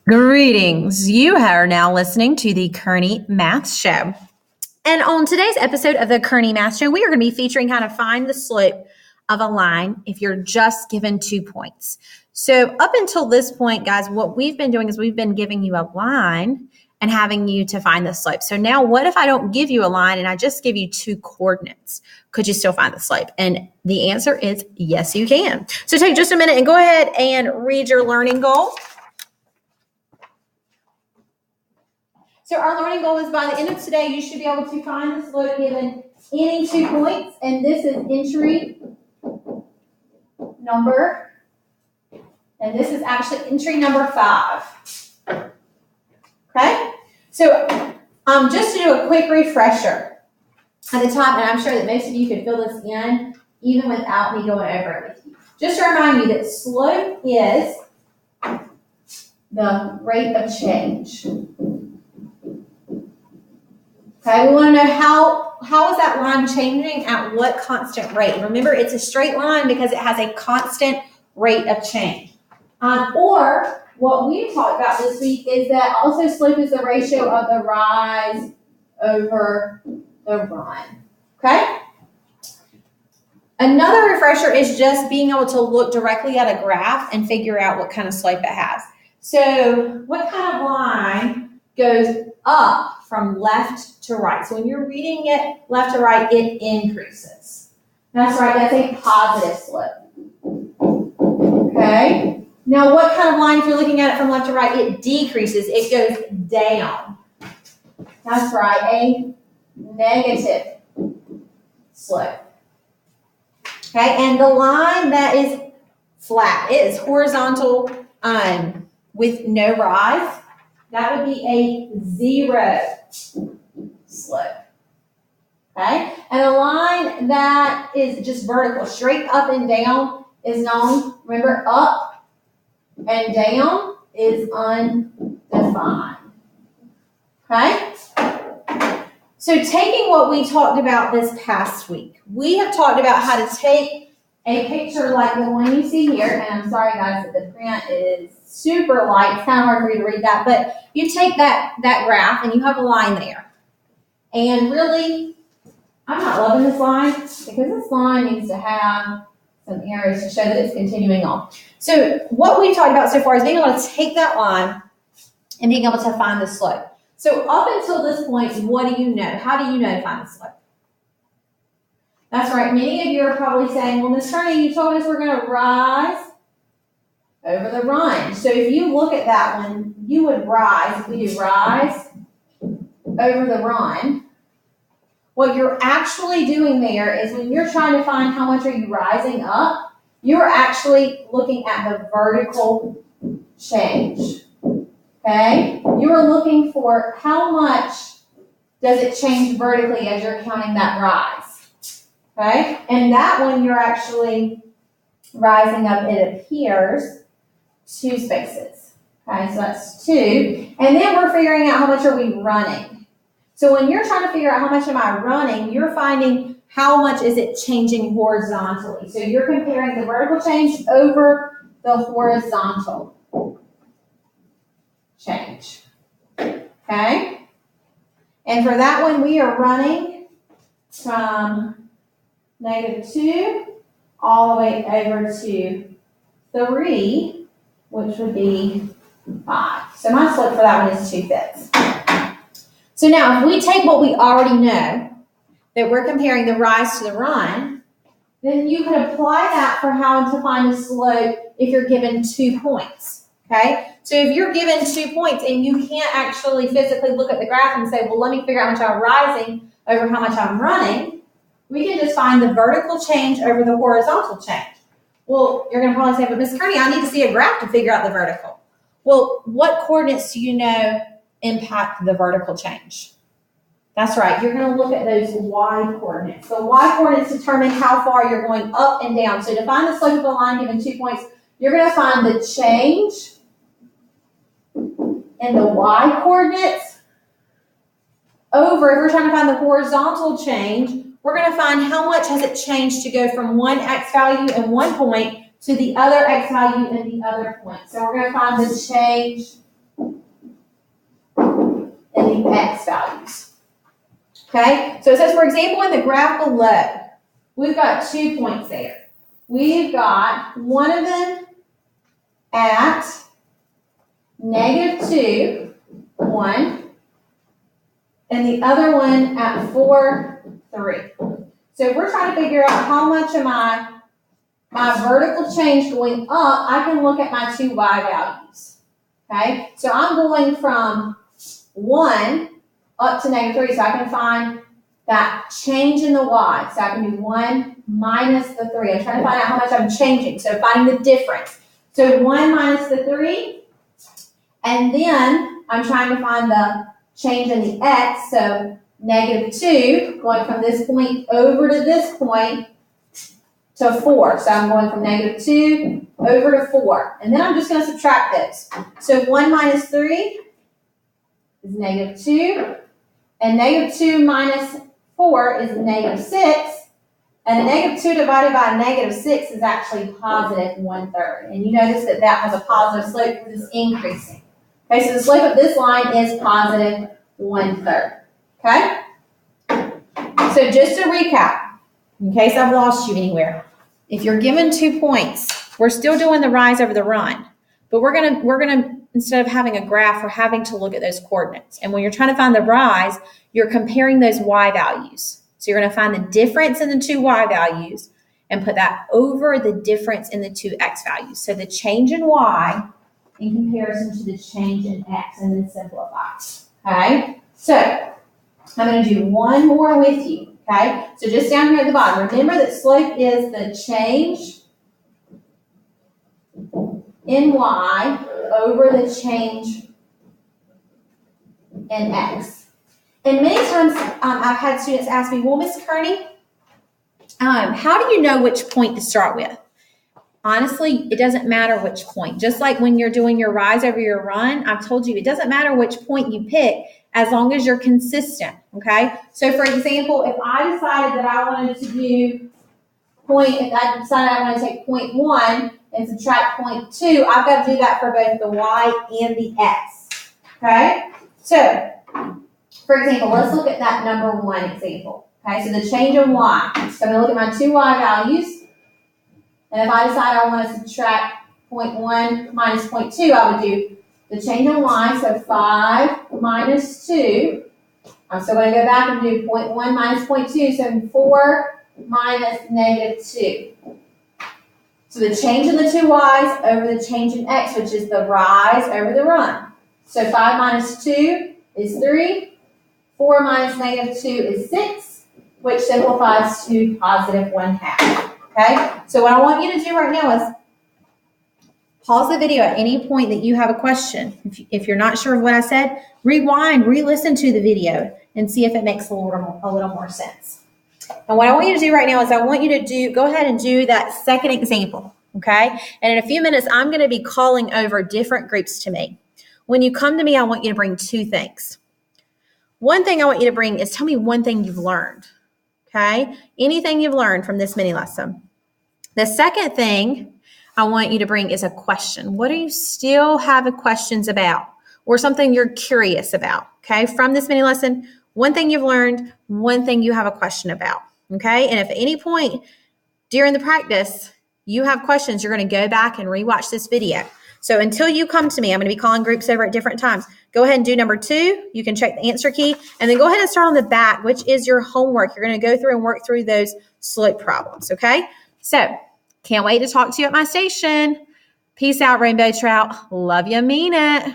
Greetings. You are now listening to the Kearney Math Show. And on today's episode of the Kearney Math Show, we are going to be featuring how to find the slope of a line if you're just given 2 points. So up until this point, guys, what we've been doing is we've been giving you a line and having you to find the slope. So now what if I don't give you a line and I just give you 2 coordinates? Could you still find the slope? And the answer is yes, you can. So take just a minute and go ahead and read your learning goal. So our learning goal is by the end of today, you should be able to find the slope given any 2 points. And this is entry number, and this is actually entry number 5. Okay? So just to do a quick refresher at the top, and I'm sure that most of you could fill this in even without me going over it with you. Just to remind you that slope is the rate of change. Okay, we want to know how is that line changing at what constant rate? Remember, it's a straight line because it has a constant rate of change. Or what we talked about this week is that also slope is the ratio of the rise over the run. Okay? Another refresher is just being able to look directly at a graph and figure out what kind of slope it has. So what kind of line goes up from left to right? So when you're reading it left to right, it increases. That's right, that's a positive slope. Okay? Now what kind of line, if you're looking at it from left to right, it decreases, it goes down. That's right, a negative slope. Okay, and the line that is flat, it is horizontal with no rise. That would be a 0 slope. Okay? And a line that is just vertical, straight up and down is known, remember, up and down is undefined. Okay? So taking what we talked about this past week, we have talked about how to take a picture like the one you see here, and I'm sorry guys that the print is super light, it's kind of hard for you to read that, but you take that graph and you have a line there. And really, I'm not loving this line because this line needs to have some arrows to show that it's continuing on. So what we've talked about so far is being able to take that line and being able to find the slope. So up until this point, what do you know? How do you know to find the slope? That's right. Many of you are probably saying, well, Ms. Kearney, you told us we're going to rise over the run. So if you look at that one, you would rise. If we do rise over the run, what you're actually doing there is when you're trying to find how much are you rising up, you're actually looking at the vertical change. Okay? You are looking for how much does it change vertically as you're counting that rise. Okay? And that one you're actually rising up, it appears, 2 spaces. Okay, so that's 2. And then we're figuring out how much are we running. So when you're trying to figure out how much am I running, you're finding how much is it changing horizontally. So you're comparing the vertical change over the horizontal change. Okay? And for that one, we are running from -2 all the way over to 3, which would be 5. So my slope for that one is 2/5. So now if we take what we already know, that we're comparing the rise to the run, then you could apply that for how to find a slope if you're given 2 points. Okay? So if you're given 2 points and you can't actually physically look at the graph and say, well, let me figure out how much I'm rising over how much I'm running, we can just find the vertical change over the horizontal change. Well, you're going to probably say, but Ms. Kearney, I need to see a graph to figure out the vertical. Well, what coordinates do you know impact the vertical change? That's right. You're going to look at those y coordinates. The y coordinates determine how far you're going up and down. So to find the slope of a line given 2 points, you're going to find the change in the y coordinates over, if we're trying to find the horizontal change, we're going to find how much has it changed to go from one x value in one point to the other x value in the other point. So we're going to find the change in the x values. Okay, so it says, for example, in the graph below, we've got 2 points there. We've got one of them at -2, 1, and the other one at 4, 3. So if we're trying to figure out how much of my vertical change going up, I can look at my 2 y values. Okay, so I'm going from 1 up to -3, so I can find that change in the y. So I can do 1 minus the 3. I'm trying to find out how much I'm changing, so finding the difference. So 1 minus the 3, and then I'm trying to find the change in the x, so -2, going from this point over to this point to 4. So I'm going from -2 over to 4. And then I'm just going to subtract those. So 1 minus 3 is -2. And -2 minus 4 is -6. And -2 divided by -6 is actually positive 1/3. And you notice that that has a positive slope because it's increasing. Okay, so the slope of this line is positive 1/3. Okay? So just to recap, in case I've lost you anywhere, if you're given 2 points, we're still doing the rise over the run, but we're gonna instead of having a graph, we're having to look at those coordinates. And when you're trying to find the rise, you're comparing those y values. So you're gonna find the difference in the 2 y values and put that over the difference in the 2 x values. So the change in y in comparison to the change in x, and then simplify. Okay, so I'm going to do one more with you. Okay, so just down here at the bottom, remember that slope is the change in y over the change in x. And many times I've had students ask me, well, Miss Kearney, how do you know which point to start with? Honestly, it doesn't matter which point. Just like when you're doing your rise over your run, I've told you it doesn't matter which point you pick as long as you're consistent, okay? So for example, if I decided that I wanted to do if I decided I want to take 0.1 and subtract 0.2, I've got to do that for both the y and the x, okay? So, for example, let's look at that number 1 example, okay? So the change in y. So I'm going to look at my 2 y values. And if I decide I want to subtract 0.1 minus 0.2, I would do the change in y, so 5 minus 2. I'm still going to go back and do 0.1 minus 0.2, so 4 minus -2. So the change in the 2 y's over the change in x, which is the rise over the run. So 5 minus 2 is 3. 4 minus -2 is 6, which simplifies to positive 1/2. Okay, so what I want you to do right now is pause the video at any point that you have a question. If you're not sure of what I said, rewind, re-listen to the video and see if it makes a little more sense. And what I want you to do right now is I want you to go ahead and do that second example, okay? And in a few minutes, I'm going to be calling over different groups to me. When you come to me, I want you to bring 2 things. One thing I want you to bring is tell me one thing you've learned, okay? Anything you've learned from this mini lesson. The second thing I want you to bring is a question. What do you still have questions about or something you're curious about, okay? From this mini lesson, one thing you've learned, one thing you have a question about, okay? And if at any point during the practice you have questions, you're going to go back and rewatch this video. So until you come to me, I'm going to be calling groups over at different times. Go ahead and do number 2. You can check the answer key, and then go ahead and start on the back, which is your homework. You're going to go through and work through those slope problems, okay? So can't wait to talk to you at my station. Peace out, Rainbow Trout. Love you, mean it.